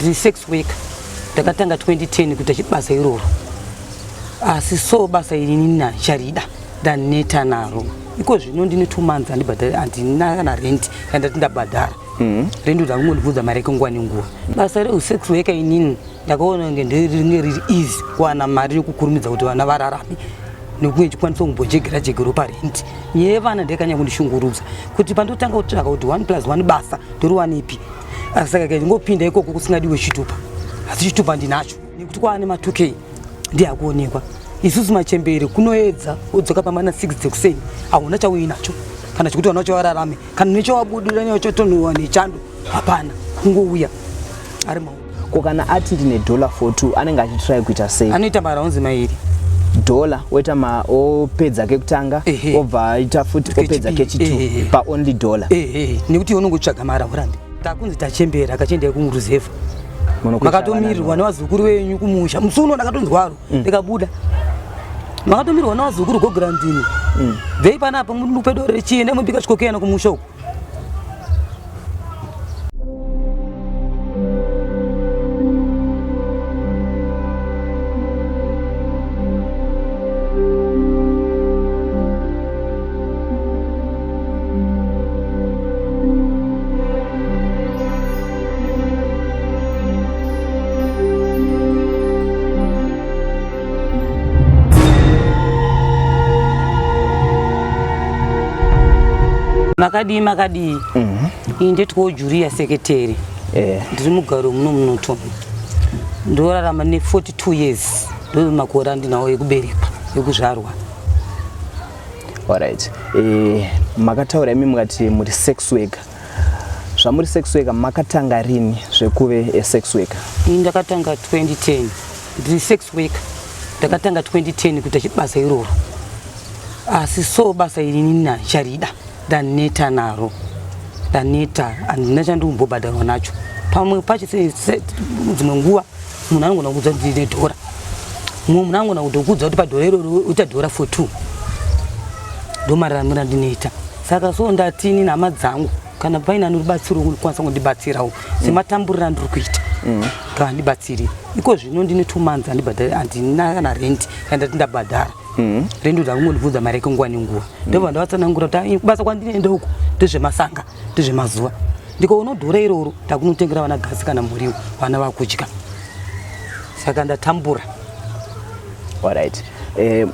ndiri sex worker ndakatanga 2010 kuita basa iroro asi so basa iri nina charida ndaneta naro iko zvino ndine 2 months andibhadhara andina kana rent kana ndabhadhara rent dzakungondibvunza mari yenguva nenguva basa resex worker inini ndakaona kunge nderinge riri easy kuwana mari yokukurumidza kuti vana vararame nokunge chikwanisa kumbojegera parent nyevana ndekanya kundishungurudza kuti pandotanga kutsvaka kuti 1+1 basa ndoriwanepi saka kaingopinda ikoko kusingadiwe chitupa asi chitupa ndinacho nekuti kwaane ma2k ndiyakuonekwa isusu machembere kunoedza udzoka pamana 6 dzekuseni hauna chauinacho kana chikuti wanacho wararame kana nechowabudira nechotonhuwa nechando hapana kungouya ari maoko kana ati ndine $4 anenge achitry kuita sei anoita maraunzi mairi $, weta opedza kekutanga obva aita futi opedza kechitu pa only $. Nekuti unongotsvaga mara urambe takunzi tachembera akachienda kumuruzevha makatomirirwa nevazukuru venyu kumusha musuno ndakatonzwaro ndikabuda makatomirirwa nevazukuru gograndini vei panapa munupedore chienda mubika chikokeyana kumusha uku makadi inde twojuria sekretary ndiri mugaro munotono ndorarama ne 42 years ndo makore andinawo ekuberekwa ekuzvarwa. Alright, makataura imi mukati muri sex worker. Zvamuri sex worker makatanga rini zvekuve sex worker? Ndakatanga 2010 ndiri sex worker ndakatanga 2010 kuita basa iroro asi so basa iri nina charida ndaneta naro ndaneta andina chandimbobhadharwa nacho pamwe pacho dzimwe nguva munhu anogona kudza ndine dhora mumwe munhu anogona kutokudza kuti padhora iroro uita $4 ndo mararamiro andinoita saka so ndatini nhama dzangu kana paina noribatsiro unikwanisa kundibatsirawo sematamburiro andiri kuita kana ndibatsiri iko zvino ndine 2 months andina kana rent kana ndabhadhara rent dzakungondibvunza mari yenguva nenguva ndobva ndavatsanangura kuti basa kwandinoenda uku ndezvemasanga ndezvemazuva ndikaona dhora iroro ndakunotengera vana gasi kana muriwo vana vakudya saka ndatambura. Alright,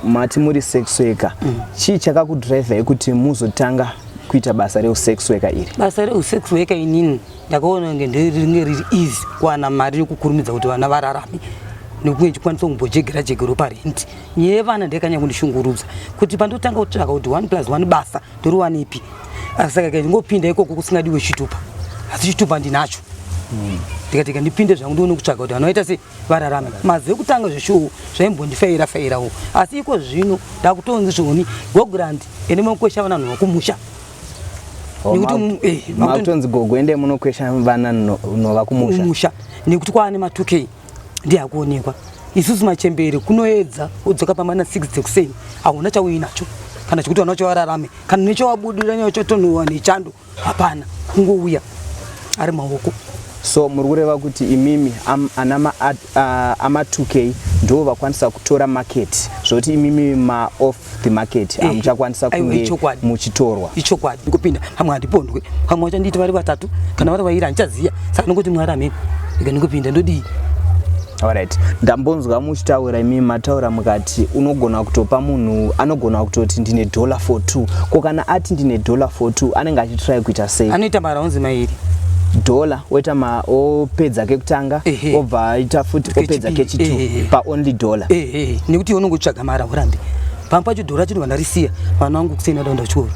mati muri sex worker chii chakakudhiraivhai kuti muzotanga kuita basa reusex worker iri? Basa reusex worker inini ndakaona kunge nderinge riri easy kuwana mari yokukurumidza kuti vana vararame nokunge chikwanisa kumbojegera parent nyevana ndekanya kundishungurudza kuti pandotanga kutsvaka kuti 1+1 basa ndoriwanepi saka kaingopinda ikoko kusingadiwe chitupa asi chitupa ndinacho ndikatika ndipinde zvangu ndione kutsvaka kuti vanoita se vararame maze kutanga zveshowo zvaimbondifeirawo asi iko zvino ndakutonzi zvoni gogrand ende munokwesha vana nhova kumusha nekuti matonzi gogo ende munokwesha vana nhova kumusha nekuti kwaane ma2k ndiyakuonekwa isusu machembere kunoedza udzoka pamana 6 dzekuseni hauna chauinacho kana chikuti vanacho vararame kana nechowabudira nechotonhuwa nechando hapana kungouya ari maoko. So muri kureva kuti imimi ama2k ndo vakwanisa kutora market zvoti imimi ma off the market amuchakwanisa kunge muchitorwa? Ichokwadi ndikupinda hamwe handipondwe hamwe vachanditi vari vatatu kana vari vairi handichaziya saka ndokuti mwarameni ika ndikupinda ndodii. Alright, ndambonzwa muchitaura imimi mataura mukati unogona kutopa munhu anogona kutoti ndine $4 ko kana ati ndine $4 anenge achitry kuita sei? Anoita maraunzi mairi $, weta opedza kekutanga obva aita futi opedza kechitu pa only $. Nekuti unongotsvaga mara urambe pamwe pacho dhora chino vandarisiya vana vangu kusena daunda chikoro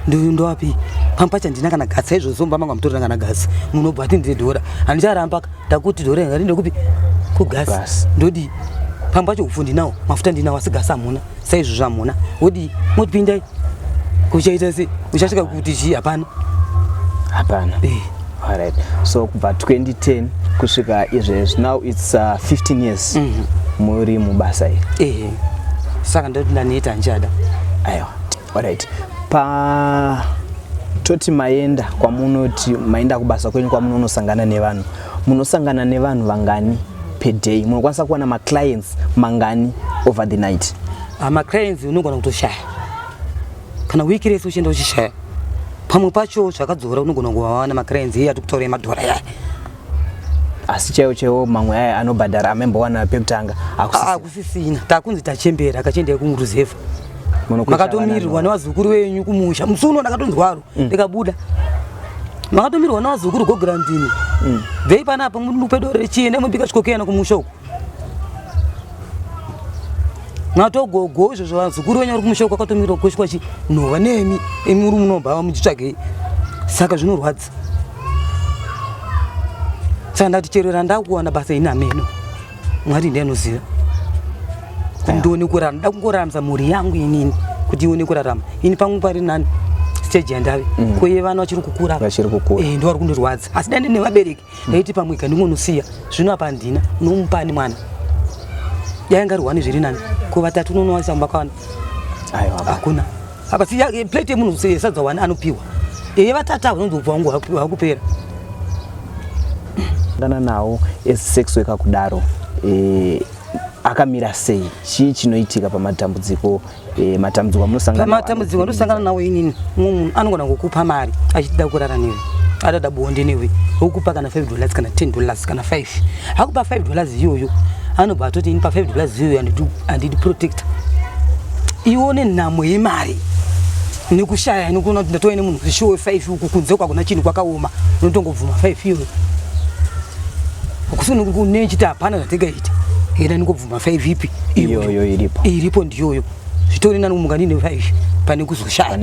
ndowapi pamwe pacho handina kana gasi aizvozomba manga mutorera kana gasi munobva ati ndine dhora handicharamba ndakuti dhora yanga rinde kupi kugasi ndodi pamwe pacho ufu ndinawo mafuta ndinawo asi gasi hamuna saizvozvo hamuna wodi motipindai kuchaita se uchasvika kuti chii hapana. Alright, so kubva 2010 kusvika izvezvi now it's 15 years muri mubasa iri. Saka ndoti ndanoita handichada. Aiwa, alright, toti maenda kwamunoti maenda kubasa kwenyu kwamunonosangana nevanhu munosangana nevanhu vangani per day? Munokwanisa kuwana ma clients mangani over the night? Ma clients unogona kutoshaya kana wiki rese uchienda uchishaya. Pamwe pacho zvakadzora unogona kuwana ma clients iye atikutaura madhora yaya. Asi cheo mamwe aya anobhadhara amembowana pekutanga akusisina takunzi tachembera akachendera kumuruzevha makatomirirwa nevazukuru venyu kumusha musuno ndakatonzwaro ndikabuda makatomirirwa nevazukuru gograndini vei panapa mupe doro rechienda mubika chikokeyana kumusha uko matogogo izvozvo vazukuru venyu vari kumusha uko akatomirirwa kukoshwa chi nhova nemi emuri munobva muchitsvagei saka zvinorwadza. Saka ndati chero randakuwana basa ina meno Mwari ndiye anoziva ndione kurarama, nda kungoraramisa mhuri yangu inini kuti ione kurarama. Ini pamwe pari nani stage yandave koye vana vachiri kukura ndo vari kundorwadza asi dande nevabereki ndaiti pamwe ndingonosiya zvino apa ndina unomupani mwana yaingarwani zviri nani ko vatatu unonowanisa mbakwana hakuna apa si plate yemunhu yesadza wani anopiwa vatatu avo nonzobva wangu wakupera ngana nawo sex worker kudaro akamira sei chii chinoitika pamatambudziko matambudziko anosangana nawo inini munhu anogona kukupa mari achida kurara newe adada bonde newe okupa kana $5 kana $10 kana 5 akupa $5 iyoyo anobva atoti ini pa $5 iyoyo andidi protector ione nhamo yemari nekushaya nekuona kuti ndatoine munhu zvishowe 5 uku kunze kwakuna chinhu kwakaoma unotongobvuma 5 iyoyo kusini kunechita hapana zvatingaita enda nikobvuma 5 ipi iyoyo iripo ndiyoyo zvitori nani mungani ne5 pane kuzoshaya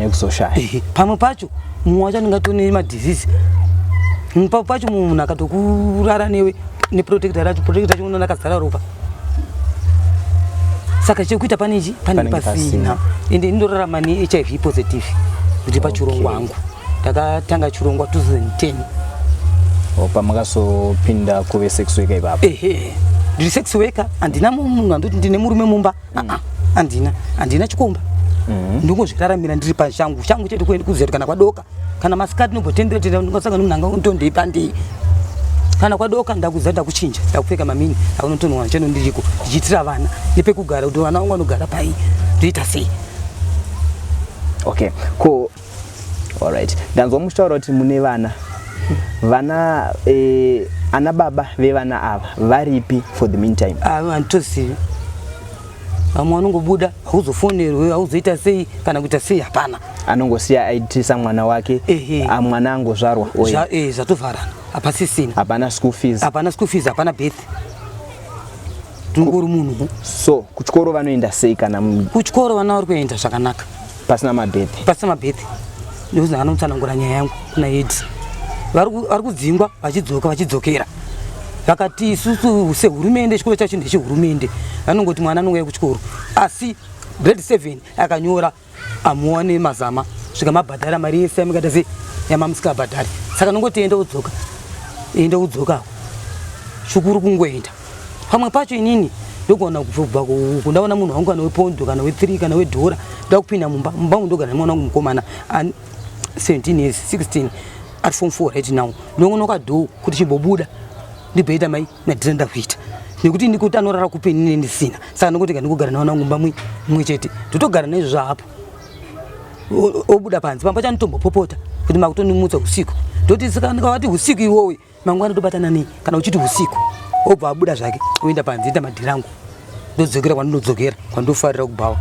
pamwe pacho mumwe wacho anengatone madhisease papo pacho munhu akatokurara newe neprotector racho protector racho unoona akazara ropa saka chekuita panechi pane pasina ende ndorarama ne HIV positive kuti pachirongwa wangu ndakatanga chirongwa 2010 pamakazopinda kuve sex worker ipapo. Ndiri sex worker andina munhu andoti ndine murume mumba andina chikomba ndingozviraramira ndiri pashangu shangu chete kuenda kuzetu kana kwadoka kana masikati nobotendera ndingasanga nomnanga untondei pandei kana kwadoka ndakuza ndakuchinja ndakupfeka mamini akunotonwa cheno ndiriko ndichitira vana nepekugara kuti vana vangu vanogara pai ndoita sei. Okay cool, alright. Ndanzwa muchitaura kuti mune vana ana baba vevana ava varipi for the meantime? Handitozivi. Vamwe vanongobuda hauzofonerwe hauzoita sei kana kuita sei hapana. Anongosiya aitisa mwana wake mwana angozvarwa zvatovharana hapasisina. Hapana school fees. Hapana school fees, hapana birth. Tungori munhu. So kuchikoro vanoenda sei kana kuchikoro vana vari kuenda zvakanaka pasina mabirth? Pasina mabirth. Ndozi anotsanangura nyaya yangu kuna AIDS. Vari kudzingwa vachidzokera vakati isusu sehurumende chikoro chacho ndechehurumende vanongoti mwana anongouya kuchikoro asi grade 7 akanyora amuwane mazama svika mabhadhara mari yese yamikata se yamamusikabhadhari saka nongoti enda udzoka shukuru kungoenda pamwe pacho inini ndogona kubva kundaona munhu wangu kana wepondo kana we3 kana wedhora ndakupinda mumba ndogara nemwana wangu mukomana 17 years 16 at form 4 right now ndongonoka do kuti chimbobuda ndibheita mai nadhirenda kuita nekuti ndikuti anorara kupeni nene ndisina saka ndikuti ndikugara nawo ngumba mwe chete ndotogara naizvo zvapo obuda panze pamba chanotombopopota kuti makutondimutsa usiku ndoti saka ndikavati usiku iwowe mangwana tobatana nei kana uchiti usiku obva abuda zvake oenda panze ita madhirangu ndodzokera kwandinodzokera kwandofarira kubhawa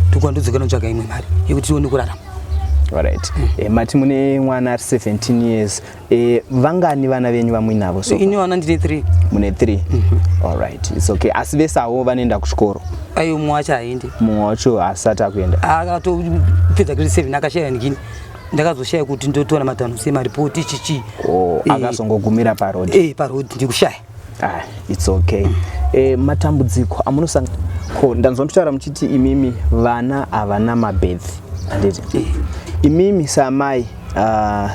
ndokwandodzokera ndotsvaga imwe mari yekuti tione kurarama. Alright. Mati mune mwana ari 17 years. Vangani vana venyu vamwinavo so? Ini wana ndine 3. Mune 3. Alright. It's okay. Asi vesawo vanoenda kuchikoro? Ayo mumwe wacho haendi. Mumwe wacho asati akuenda? Akatopedza grade 7 akashaya ndikini. Ndakazoshaya kuti ndotora matanho semaripoti chichi. Akazongogumira parodi? Parodi ndikushaya. It's okay. Matambudziko amunosanga ko ndanzwa muchitaura muchiti imimi vana havana mabirth. Anditi imimi samai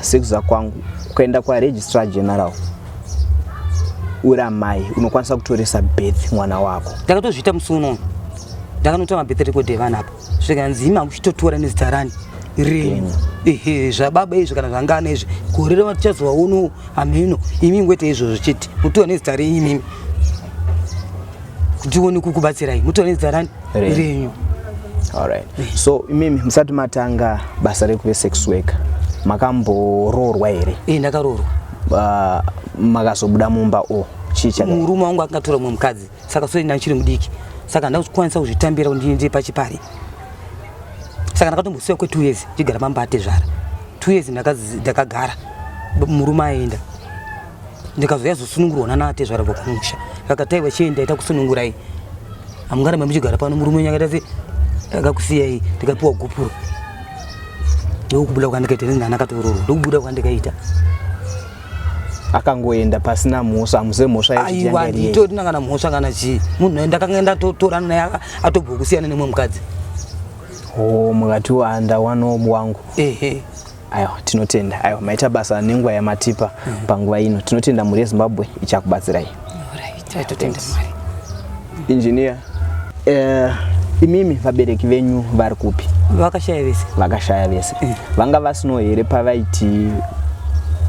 sekuza kwangu kuenda kwa registrar general ura mai unokwanisa kutoresa birth mwana wako. Ndakatozviita musuno ndakanotora mabirth record evana apa svika nzima uchitotora nezita rani renyu zvababa izvi kana zvangana izvi gorera vatichazowa uno ameno imi ngwete izvozvo chete mutiwa nezita renyu imimi kuti uone kukubatsirai mutiwa nezita rani renyu. Alright. So imimi musati matanga basa rekuve sex worker makamboroorwa here? Ndakaroorwa. Makazobuda mumba chicha murume wangu akatora mumwe mukadzi saka so ndachiri mudiki saka ndakukwanisa kuzvitambira kuti ndiende pachipari saka ndakatombosiwa kwe 2 years ndigara pambate zvara 2 years ndakagara murume aenda ndikazoya zosunungurwa nana zvara vakumusha vakataiwa chienda ita kusunungurai amungara mamuchigara pano murume nyakaita se akakusiyai ndikapiwa gupuro ndokubuda kwandikaita nani akatororo ndokubuda kwandikaita akangoenda pasina mhosva muze mhosva yachiyangaria aiwa nditori nangana mhosva kana chi munhu ndakanga ndatotorana naye atobva kusiyana nemwe mukadzi mukati wanda wanobu wangu ayo tinotenda ayo maita basa nenguva yamatipa panguva ino tinotenda mhuri yeZimbabwe ichakubatsirai. Totenda Mwari. Engineer imimi vabereki venyu vari kupi? Vakashaya vese vanga vasino here pavaiti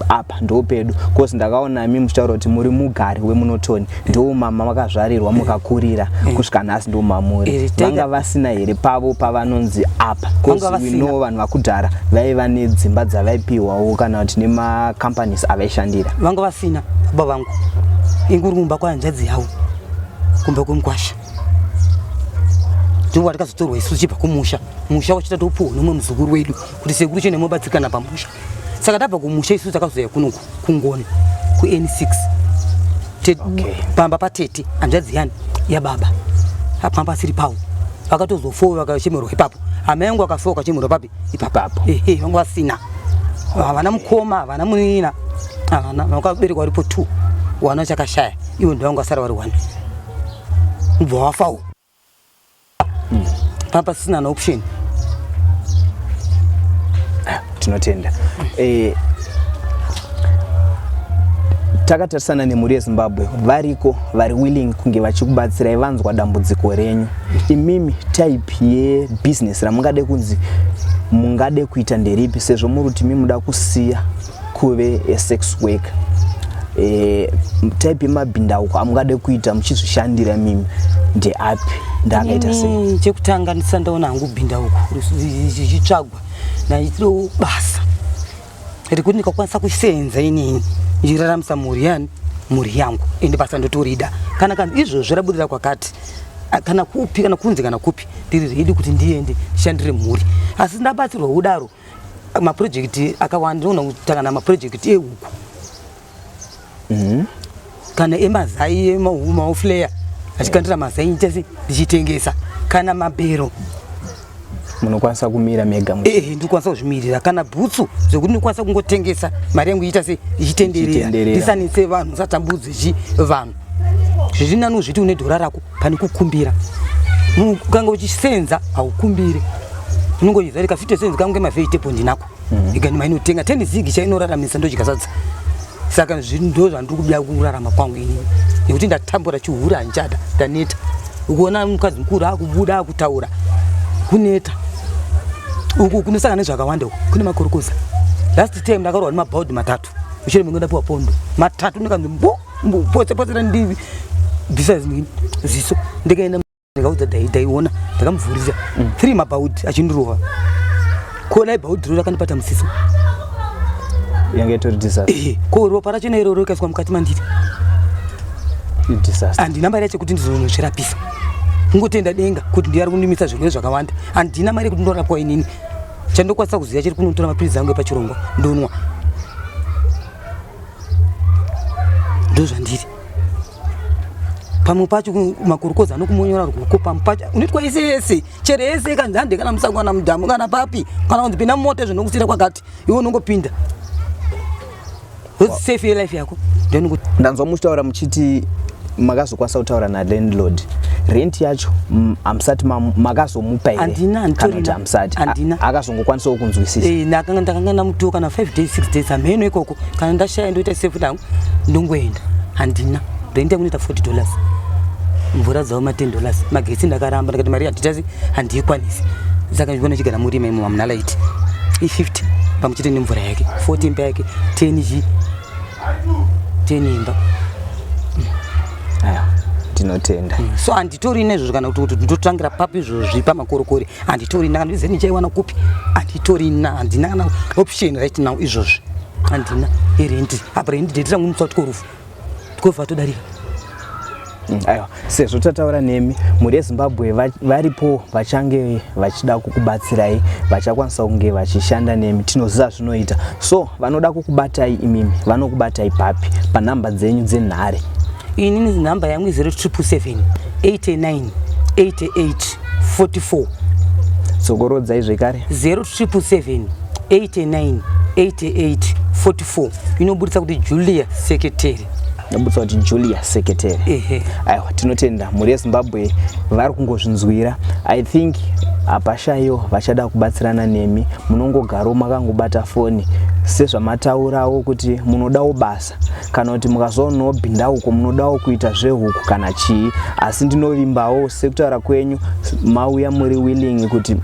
apa ndo pedu kosi ndakaona mimi muchitaura kuti muri mugari wemunotoni ndo mama makazvarirwa mukakurira kusvika nhasi ndo mamuri vanga vasina here pavo pavanonzi apa kosi wino vanhu vakudhara vaiva nedzimba dzavaipiwawo kana kuti nema companies avaishandira vanga vasina baba vangu inguri kumba kwanjadzi yavo kumba kwemkwasha ndiwo takazotorwa isu chibva kumusha musha wachita topuwa nomwe muzukuru wedu kuti sekuru chene mobatsikana pamusha saka tabva kumusha isu takazoya kunoku kungoni ku-N6 pamba patete hanzvadzi yani yababa apamba asiri pawo vakatozofowa vakachemerwa ipapo hama yangu akafowa kachemerwa papi ipapapo vanga vasina havana mukoma havana munina havana vakaberekwa varipo 2 wana chakashaya iwo ndovanga vasara vari 1 ubva wafawo papa sina na option. Tinotenda takatarisana nemhuri yeZimbabwe variko vari willing kunge vachikubatsirai vanzwa dambudziko renyu imimi type yebusiness ramungade kunzi mungade kuita nderipi sezvo muri kuti mimi muda kusiya kuve sex worker type yemabhindauko amungade kuita muchizvishandira mimi ndeapi ndakaita sei? Chekutanga ndisandaona hangu bhindauko zvichitsvagwa naitiro basa rekuti ndikakwanisa kusenza inini ndichiraramisa mhuri yangu ende basa ndotorida kana izvozvo rabudirira kwakati kana kupi kana kunze kana kupi ndiri ready kuti ndiende ndishandire mhuri asi ndabatsirwa kudaro maprojekti akawanda ndinoona kutanga namaprojekti ehuku kana emazai emaufleya achikandira mazai nitese ndichitengesa kana mabhero munokwanisa kumira mega ndikwanisa kuzvimirira kana bhutsu zvekuti ndikwanisa kungotengesa mari yangu iita se ichitenderera ndisanise vanhu satambudze vanhu zvirinani zviti une dhora rako pane kukumbira ukanga uchisenza haukumbire unongoiza rikafite senza kange mavegetable ndinako ikani mainotenga 10 zigi chainoraramisa ndochikasadza saka ndo zvandiri kubuda kurarama kwangu inini nekuti ndatambura chihura hanchada ndaneta ukuona mukadzi mukuru akubuda akutaura kuneta uku kunosangana nezvakawanda uku kune makorokoza last time ndakarwa nemabhaudhi 3 uchiri mungu ndapiwa pondo 3 ndikanzi potse ndivi besides ziso ndikaenda ndikaudza daiona ndakamuvhurisa 3 mabhaudhi achindirova kona ibhaudhi roro akandipata musiso yange itori disaster ko ropa racho neroro ikaiswa mukati mandiri disaster handina mari yacho kuti ndizonozvirapisa ngotenda denga kuti ndiyari kundimisa zvirwere zvakawanda handina mari kuti ndorapwa inini chandokwanisa kuziva chiri kunotora mapirizi angu epachirongwa ndonwa ndo zvandiri pamwe pacho makurukoza anokumonyora ruoko pamwe pacho unoitwa ese chere ese kanzande kana musango kana mudhamu kana papi kana kunzi pinda mumota zvinokusira kwakati iwe unongopinda what's safe life yako ndanzwa muchitaura muchiti makazokwanisa kutaura nalandlord rent yacho amsati makazomupa here kana kuti amsati akazongokwanisawo kunzwisisa ndakanga ndamutuka kana 5 days 6 days ameno ikoko kana ndashaya ndoita safe dangu ndongoenda handina rent yangu inoita $40 mvura dzawo $10 magetsi ndakaramba ndakati mari handitasi handiikwanisi saka ndivona chigara murima imo mamuna light i50 pamchete nemvura yake 40 imba yake 10 imba. Aya tinotenda. So anditori nezvo kana kuti ndotangira papi izvozvi pamakorokori anditori na kandize nichaiwana kupi anditori na handina kana option right now izvozvi handina irendi apa rendi ndetira ngumutsa tikorufu tikova todarika. Aiwa sezvo tataura nemi muri yeZimbabwe varipo vachange vachida kukubatsirai vachakwanisa kunge vachishanda nemi tinoziva zvinoita so vanoda kukubatai imimi vanokubatai papi panhamba dzenyu dzenhare? Inini namba yangu 0777 89 88 44. Tsokorodzai zvekare 0777 89 88 44 inobudisa kuti Julia Seketeri. Nobudisa kuti Julia Seketeri. Aiwa tinotenda muri yeZimbabwe vari kungozvinzwira. I think apashayo vachada kubatsirana nemi munongogaro makangobata foni sezvamataurawo kuti munodawo basa kana kuti mukazoona bhinda uko munodawo kuita zvehuku kana chii asi ndinovimbawo sekutaura kwenyu mauya muri willing kuti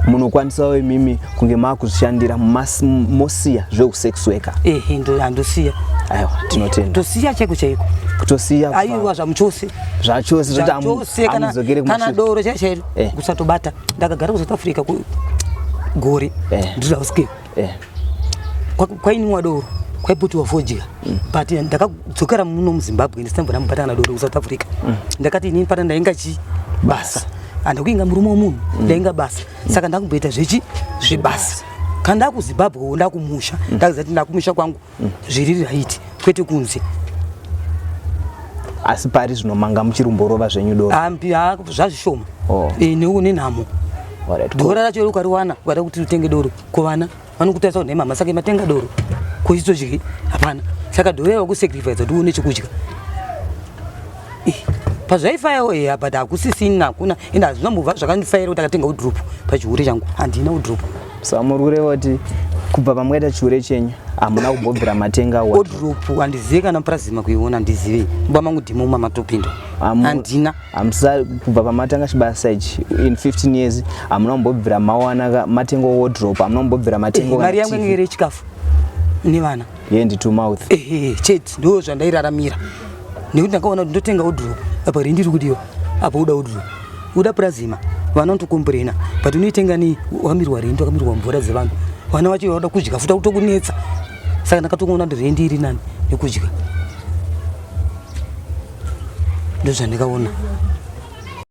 munokwanisawo imimi kunge makuzvishandira mosiya zveusex worker. Ndo andosiya. Aiwa tinotenda. Tosiya chaiko chaiko. Kutosiya aiwa zvamuchose. Zvachose zvoti amuzogere kumushure. Kana doro chachairo kusatobata ndakagara ku South Africa gore ndira uske. Kwainwa doro kwaiputiwa fodya but ndakadzokera muno muZimbabwe ndisambura mubata kana doro ku South Africa ndakati inini pata ndainga chi basa andakuinga murume womunhu ndainga basa saka ndakumboita zvebasa kanda ku Zimbabwe ndakumusha ndakazati ndakumusha kwangu zviri right kwete kunze asi pari zvinomanga muchirumborova zvenyu doro ambi zvazvishoma nenhamo doro racho rukariwana kwada kuti utenge doro kuvana vanokutarisa kuti mama saka matenga doro kuchitodyi hapana saka doro yava kusacrifice kuti uone chekudya pazvaifayawo but hakusisina hakuna ende hazvinambobva zvakandifaira kuti akatenga udhoropu pachihure changu handina udhoropu saka muri kureva kuti kubva pamwaita chihure chenyu hamuna kubvobvira matenga odhoropu handizivi kana muPurazima kuiona handizivi mba mangu dhimo mamatopindo handina hamsa kubva pamatanga chibasa ichi in 15 years hamuna kumbobvira mawana matenga wardrobe hamuna kumbobvira matenga mari yangu ngere chikafu nevana yendi to mouth chete ndo zvandairaramira nekuti ndakaona kuti ndotenga wardrobe apa rendiri kudiwa apa uda wardrobe uda Purazima vanotokomborena but unoitenga ni wamirwa rendo wakamirwa mvura dzevanhu vana vacho vanoda kudya futa kutokunetsa saka ndakatoona kuti rendi iri nani nekudya ndozvandikaona.